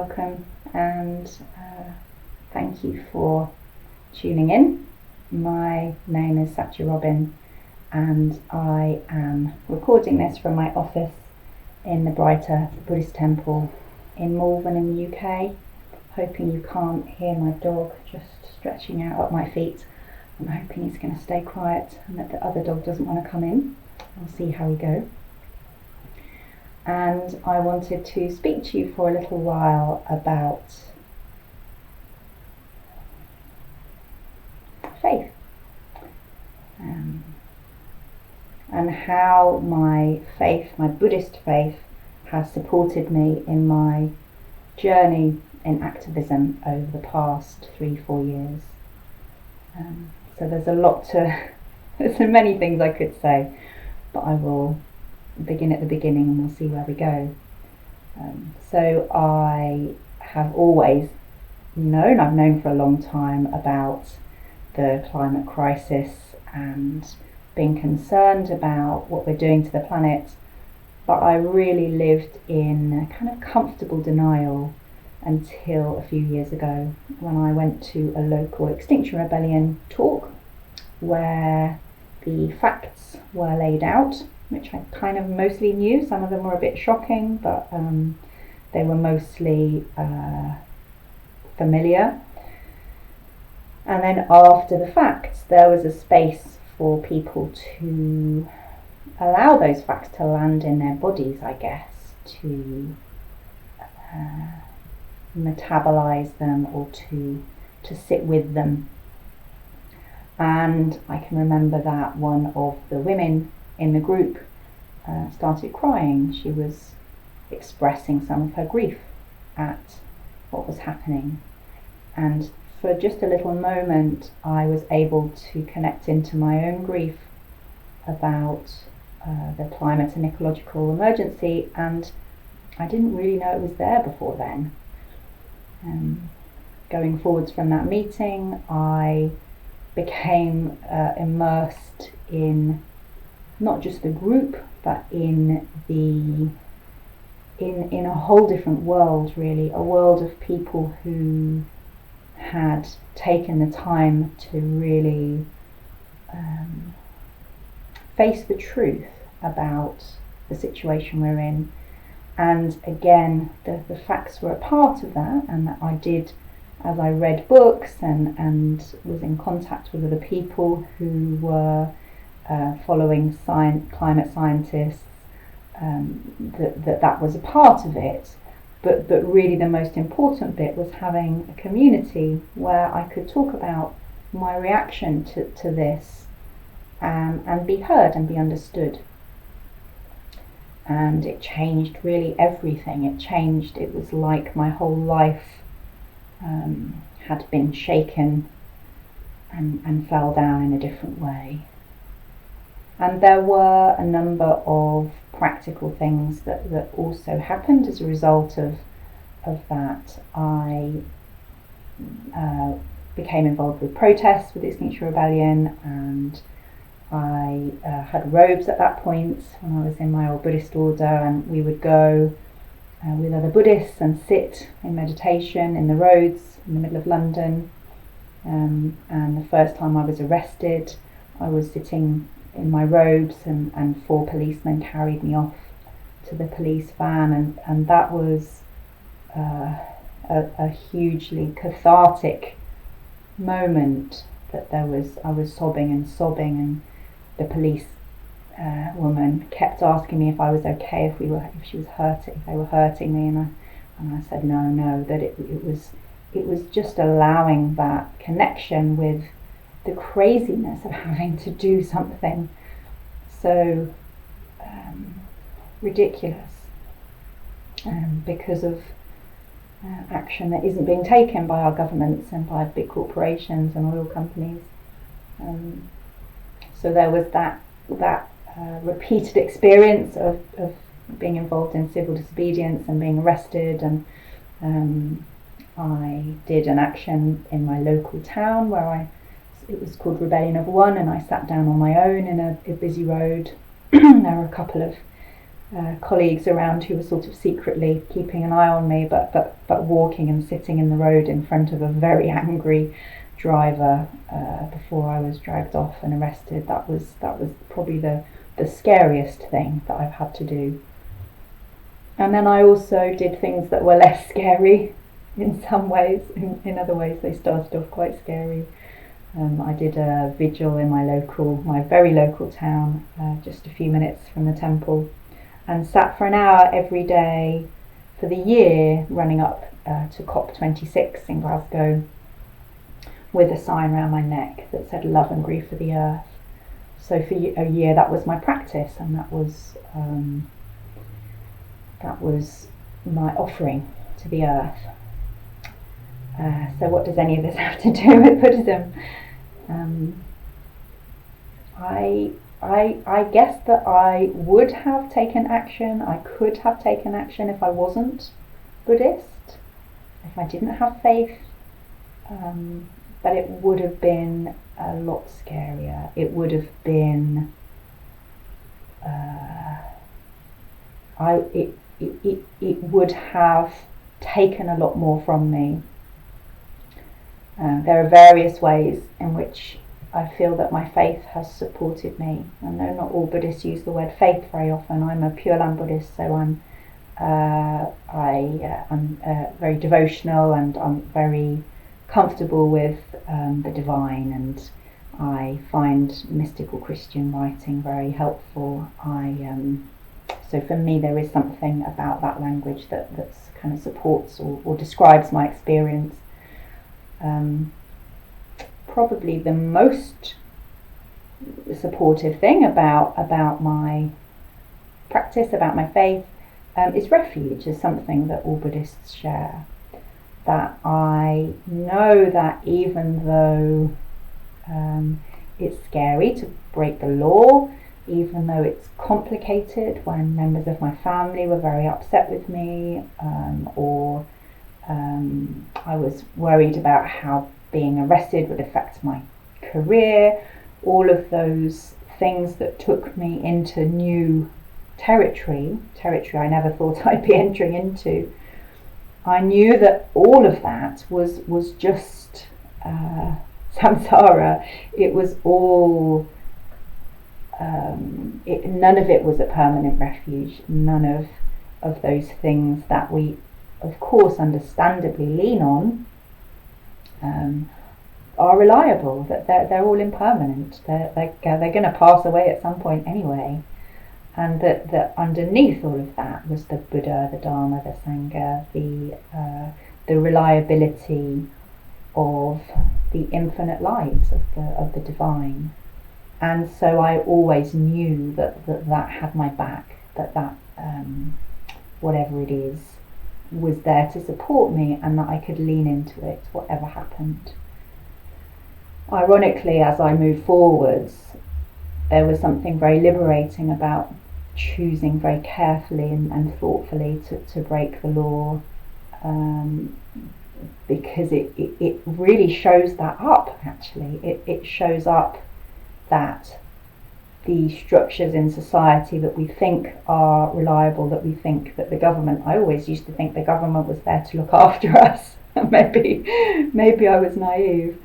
welcome, and thank you for tuning in. My name is Satya Robyn, and I am recording this from my office in the Bright Earth Buddhist temple in Malvern in the UK. Hoping you can't hear my dog just stretching out at my feet. I'm hoping he's going to stay quiet and that the other dog doesn't want to come in. We'll see how we go. And I wanted to speak to you for a little while about faith and how my faith, my Buddhist faith, has supported me in my journey in activism over the past 3-4 years. So there's there's many things I could say, but I will begin at the beginning and we'll see where we go. So I have always I've known for a long time about the climate crisis and being concerned about what we're doing to the planet, but I really lived in a kind of comfortable denial until a few years ago when I went to a local Extinction Rebellion talk where the facts were laid out, which I kind of mostly knew. Some of them were a bit shocking, but they were mostly familiar. And then after the facts, there was a space for people to allow those facts to land in their bodies, I guess, to metabolize them or to sit with them. And I can remember that one of the women in the group started crying. She was expressing some of her grief at what was happening, and for just a little moment I was able to connect into my own grief about the climate and ecological emergency, and I didn't really know it was there before then. Going forwards from that meeting, I became immersed in not just the group, but in a whole different world, really, a world of people who had taken the time to really face the truth about the situation we're in. And again, the facts were a part of that, and that I did, as I read books and was in contact with other people who were following climate scientists, that was a part of it. But really the most important bit was having a community where I could talk about my reaction to this and be heard and be understood. And it changed really everything. It was like my whole life had been shaken and fell down in a different way. And there were a number of practical things that also happened as a result of that. I became involved with protests with the Extinction Rebellion, and I had robes at that point when I was in my old Buddhist order, and we would go with other Buddhists and sit in meditation in the roads in the middle of London. And the first time I was arrested, I was sitting in my robes and 4 policemen carried me off to the police van, and that was a hugely cathartic moment. That I was sobbing, and the police woman kept asking me if I was okay, if they were hurting me, and I said no, that it was just allowing that connection with the craziness of having to do something so ridiculous because of action that isn't being taken by our governments and by big corporations and oil companies. So there was that repeated experience of being involved in civil disobedience and being arrested, and I did an action in my local town where it was called Rebellion of One, and I sat down on my own in a busy road. There were a couple of colleagues around who were sort of secretly keeping an eye on me, but walking and sitting in the road in front of a very angry driver before I was dragged off and arrested. That was probably the scariest thing that I've had to do. And then I also did things that were less scary in some ways. In other ways, they started off quite scary. I did a vigil in my very local town, just a few minutes from the temple, and sat for an hour every day for the year running up to COP26 in Glasgow, with a sign around my neck that said "Love and Grief for the Earth." So for a year, that was my practice, and that was my offering to the earth. So what does any of this have to do with Buddhism? I guess that I would have taken action. I could have taken action if I wasn't Buddhist, if I didn't have faith. But it would have been a lot scarier. It would have been it would have taken a lot more from me. There are various ways in which I feel that my faith has supported me. I know not all Buddhists use the word faith very often. I'm a Pure Land Buddhist, so I'm very devotional, and I'm very comfortable with the divine, and I find mystical Christian writing very helpful. So for me, there is something about that language that's kind of supports or describes my experience. Probably the most supportive thing about my practice, about my faith, is refuge, is something that all Buddhists share. That I know that even though it's scary to break the law, even though it's complicated when members of my family were very upset with me, or I was worried about how being arrested would affect my career, all of those things that took me into new territory I never thought I'd be entering into. I knew that all of that was just samsara. It was all, none of it was a permanent refuge. None of those things that we, of course, understandably lean on are reliable. That they're all impermanent. They're going to pass away at some point anyway. And that underneath all of that was the Buddha, the Dharma, the Sangha, the reliability of the infinite light of the divine. And so I always knew that had my back, that whatever it is was there to support me, and that I could lean into it, whatever happened. Ironically, as I moved forwards, there was something very liberating about choosing very carefully and thoughtfully to break the law, because it really shows that up, actually. It shows up that the structures in society that we think are reliable, that we think that the government, I always used to think the government was there to look after us. maybe I was naive.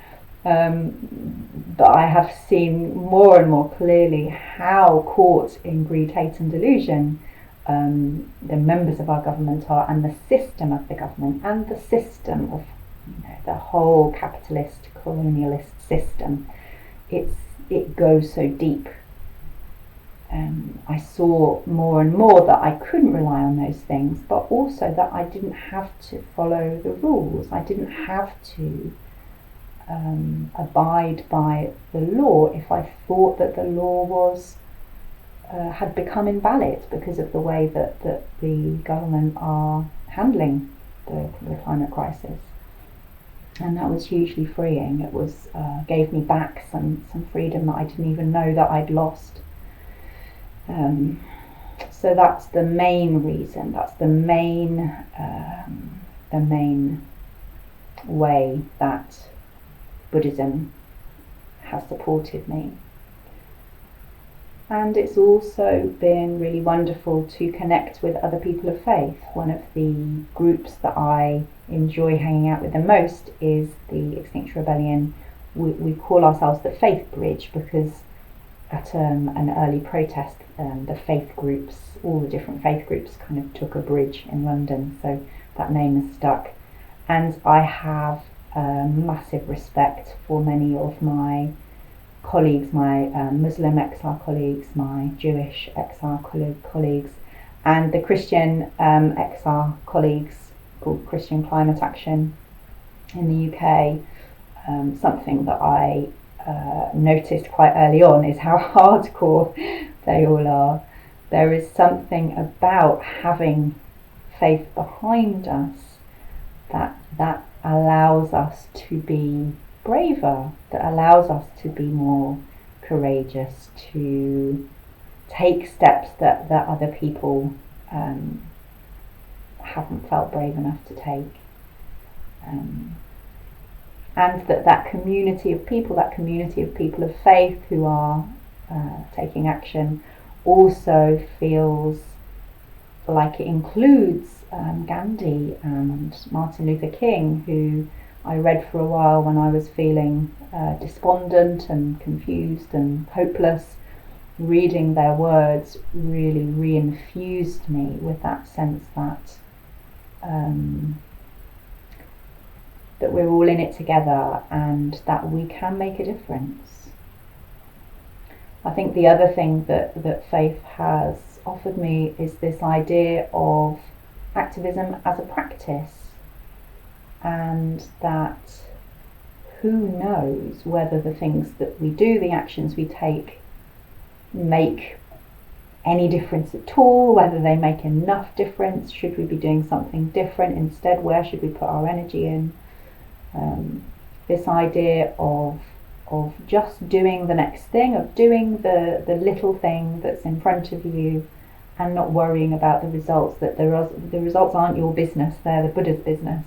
But I have seen more and more clearly how caught in greed, hate and delusion the members of our government are, and the system of the government, and the system of the whole capitalist colonialist system. It goes so deep. I saw more and more that I couldn't rely on those things, but also that I didn't have to follow the rules. I didn't have to abide by the law if I thought that the law was had become invalid because of the way that the government are handling the climate crisis. And that was hugely freeing. It was gave me back some freedom that I didn't even know that I'd lost. So that's the main reason. That's the main way that Buddhism has supported me. And it's also been really wonderful to connect with other people of faith. One of the groups that I enjoy hanging out with the most is the Extinction Rebellion. We call ourselves the Faith Bridge because at an early protest, the faith groups, all the different faith groups kind of took a bridge in London, so that name has stuck. And I have massive respect for many of my colleagues, my Muslim exile colleagues, my Jewish exile colleagues, and the Christian exile colleagues called Christian Climate Action in the UK. Something that I noticed quite early on is how hardcore they all are. There is something about having faith behind us that allows us to be braver, that allows us to be more courageous, to take steps that other people haven't felt brave enough to take. And that community of people of faith who are taking action also feels like it includes Gandhi and Martin Luther King, who I read for a while when I was feeling despondent and confused and hopeless. Reading their words really re-infused me with that sense that that we're all in it together and that we can make a difference. I think the other thing that faith has offered me is this idea of activism as a practice, and that who knows whether the things that we do, the actions we take, make any difference at all, whether they make enough difference. Should we be doing something different instead? Where should we put our energy in? This idea of just doing the next thing, of doing the little thing that's in front of you and not worrying about the results, that the results aren't your business, they're the Buddha's business.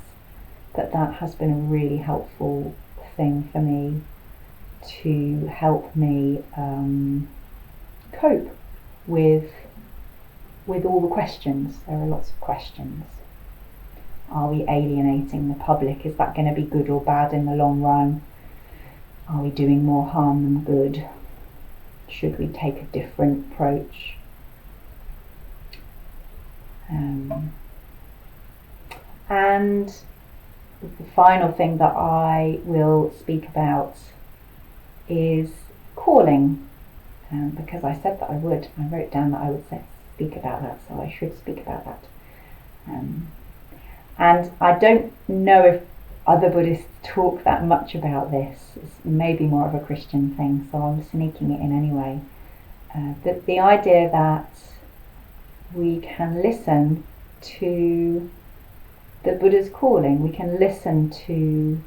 That has been a really helpful thing for me to help me cope with all the questions. There are lots of questions. Are we alienating the public? Is that going to be good or bad in the long run? Are we doing more harm than good? Should we take a different approach? And the final thing that I will speak about is calling, because I said that I would. I wrote down that I would speak about that, so I should speak about that. And I don't know if other Buddhists talk that much about this. It's maybe more of a Christian thing, so I'm sneaking it in anyway. The idea that we can listen to the Buddha's calling, we can listen to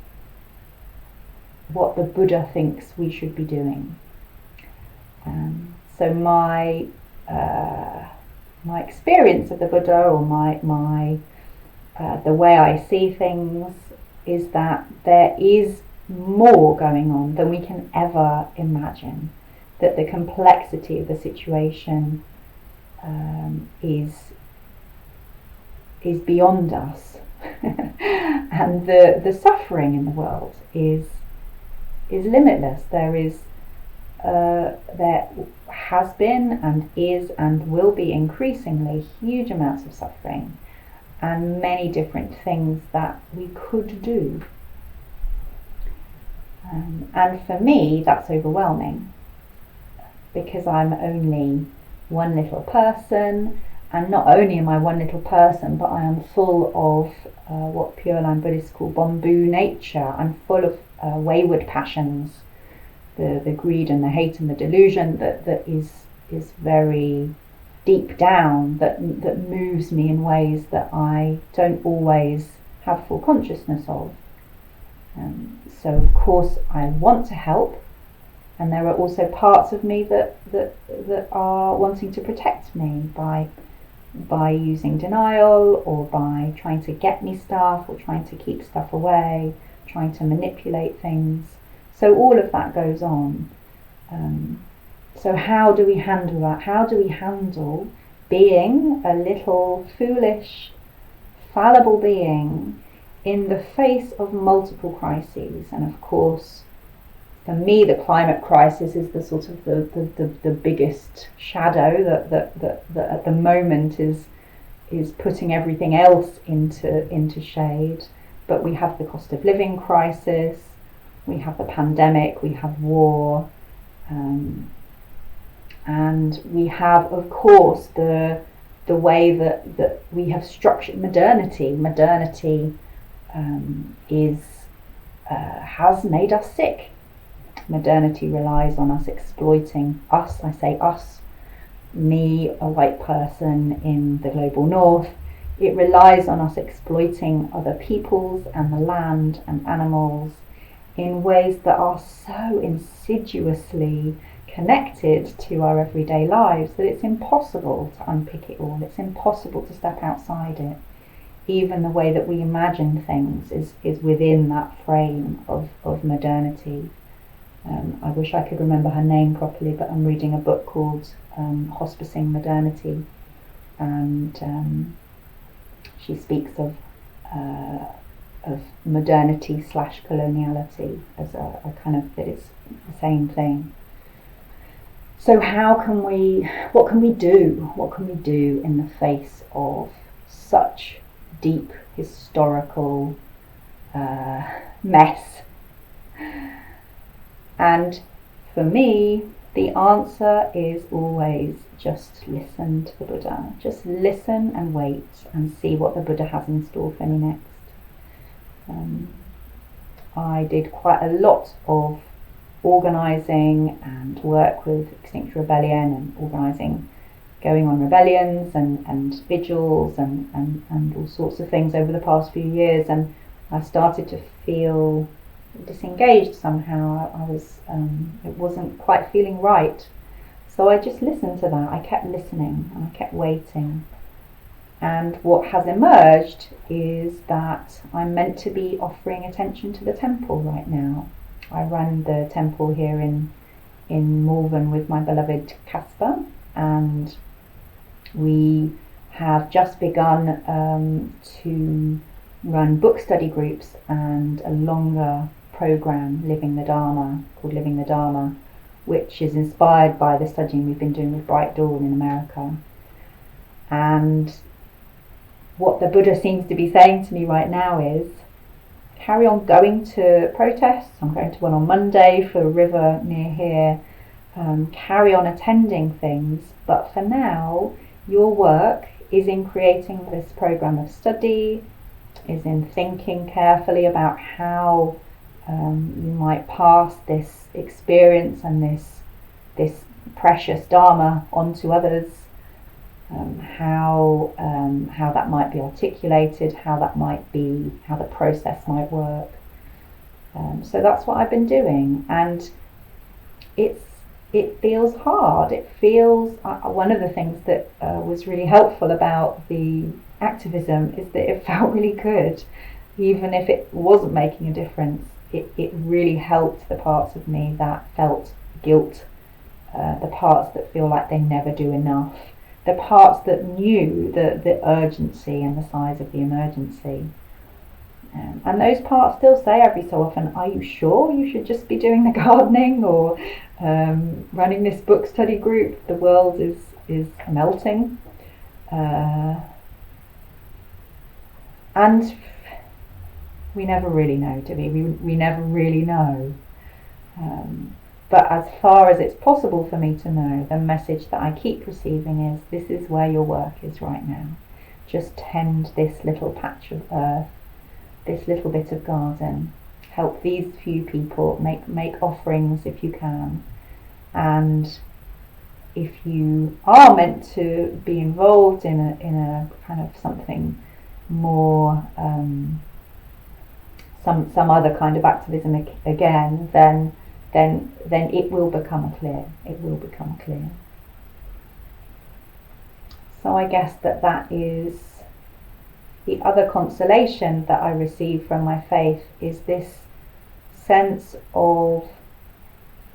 what the Buddha thinks we should be doing. So my experience of the Buddha, or my the way I see things, is that there is more going on than we can ever imagine. That the complexity of the situation is beyond us, and the suffering in the world is limitless. There has been and is and will be increasingly huge amounts of suffering, and many different things that we could do. And for me, that's overwhelming, because I'm only one little person, and not only am I one little person, but I am full of what Pure Land Buddhists call bamboo nature. I'm full of wayward passions, the greed and the hate and the delusion that is very deep down, that moves me in ways that I don't always have full consciousness of. So of course I want to help, and there are also parts of me that are wanting to protect me by using denial, or by trying to get me stuff, or trying to keep stuff away, trying to manipulate things. So all of that goes on. So how do we handle that? How do we handle being a little foolish, fallible being in the face of multiple crises? And of course, for me, the climate crisis is the sort of the biggest shadow that at the moment is putting everything else into shade. But we have the cost of living crisis, we have the pandemic, we have war, and we have, of course, the way that we have structured modernity. Modernity has made us sick. Modernity relies on us exploiting us. I say us, me, a white person in the global north. It relies on us exploiting other peoples and the land and animals in ways that are so insidiously connected to our everyday lives that it's impossible to unpick it all. It's impossible to step outside it. Even the way that we imagine things is within that frame of modernity. I wish I could remember her name properly, but I'm reading a book called Hospicing Modernity, and she speaks of modernity / coloniality as a kind of, that it's the same thing. So what can we do? What can we do in the face of such deep historical mess? And for me, the answer is always just listen to the Buddha. Just listen and wait and see what the Buddha has in store for me next. I did quite a lot of organising and work with Extinction Rebellion and organising, going on rebellions and vigils and all sorts of things over the past few years, and I started to feel disengaged somehow. It wasn't quite feeling right. So I just listened to that. I kept listening and I kept waiting. And what has emerged is that I'm meant to be offering attention to the temple right now. I run the temple here in Malvern with my beloved Casper, and we have just begun to run book study groups and a longer program, called Living the Dharma, which is inspired by the studying we've been doing with Bright Dawn in America. And what the Buddha seems to be saying to me right now is, carry on going to protests. I'm going to one on Monday for a river near here. Carry on attending things, but for now, your work is in creating this program of study, is in thinking carefully about how you might pass this experience and this precious Dharma onto others, how that might be articulated, how the process might work. So that's what I've been doing, and it feels hard. It feels one of the things that was really helpful about the activism is that it felt really good, even if it wasn't making a difference. It really helped the parts of me that felt guilt, the parts that feel like they never do enough, the parts that knew the urgency and the size of the emergency. And those parts still say every so often, are you sure you should just be doing the gardening or running this book study group? The world is melting. And we never really know, do we? We never really know. But as far as it's possible for me to know, the message that I keep receiving is, this is where your work is right now. Just tend this little patch of earth, this little bit of garden. Help these few people, make offerings if you can. And if you are meant to be involved in a kind of something more, some other kind of activism again, then it will become clear. It will become clear. So I guess that is the other consolation that I receive from my faith, is this sense of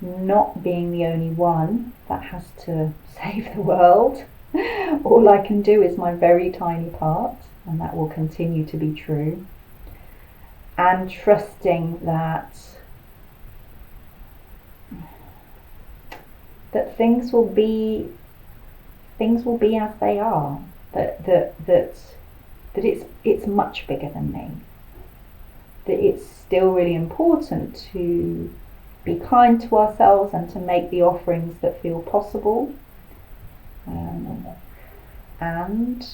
not being the only one that has to save the world. All I can do is my very tiny part, and that will continue to be true. And trusting that things will be as they are. That it's much bigger than me. That it's still really important to be kind to ourselves and to make the offerings that feel possible. And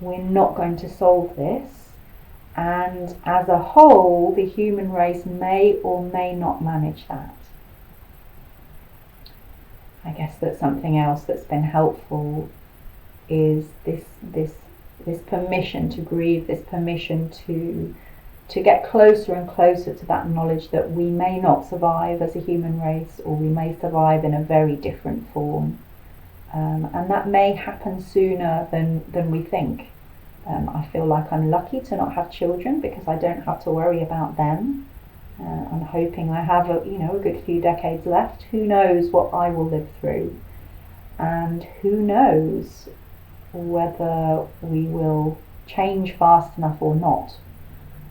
we're not going to solve this. And as a whole, the human race may or may not manage that. I guess that something else that's been helpful is this permission to grieve, this permission to get closer and closer to that knowledge that we may not survive as a human race, or we may survive in a very different form. And that may happen sooner than we think. I feel like I'm lucky to not have children because I don't have to worry about them. I'm hoping I have a good few decades left. Who knows what I will live through, and who knows whether we will change fast enough or not.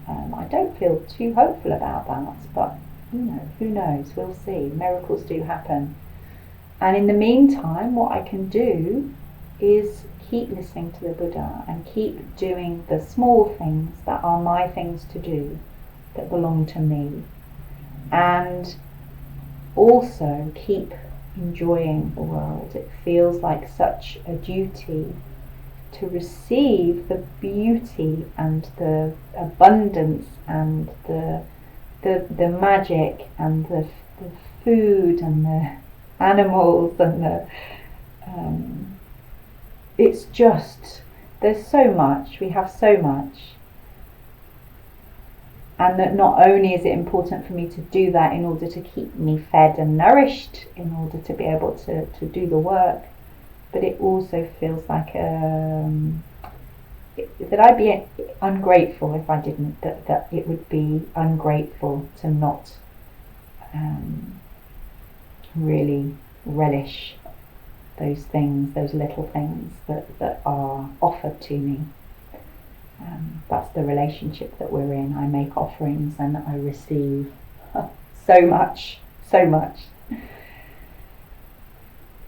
I don't feel too hopeful about that, but who knows? We'll see. Miracles do happen. And in the meantime, what I can do is keep listening to the Buddha and keep doing the small things that are my things to do, that belong to me, and also keep enjoying the world. It feels like such a duty to receive the beauty and the abundance and the magic and the food and the animals and it's just, there's so much, we have so much. And that not only is it important for me to do that in order to keep me fed and nourished, in order to be able to do the work, but it also feels like that I'd be ungrateful if I didn't, that it would be ungrateful to not really relish those things, those little things that are offered to me. That's the relationship that we're in. I make offerings and I receive so much.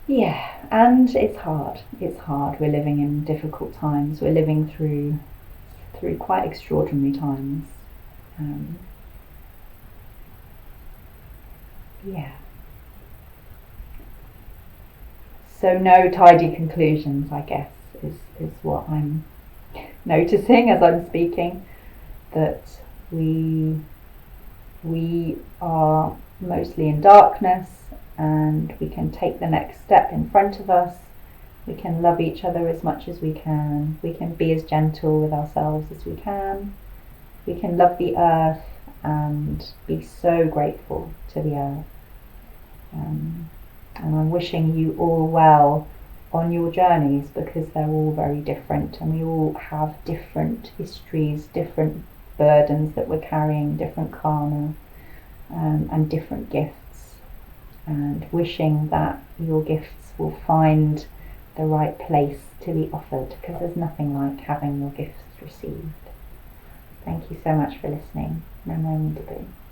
Yeah, and it's hard. We're living in difficult times. We're living through quite extraordinary times. Yeah. So no tidy conclusions, I guess, is what I'm noticing as I'm speaking, that we are mostly in darkness, and we can take the next step in front of us. We can love each other as much as we can. We can be as gentle with ourselves as we can. We can love the earth and be so grateful to the earth. And I'm wishing you all well on your journeys, because they're all very different, and we all have different histories, different burdens that we're carrying, different karma, and different gifts. And wishing that your gifts will find the right place to be offered, because there's nothing like having your gifts received. Thank you so much for listening. Namo Buddhist.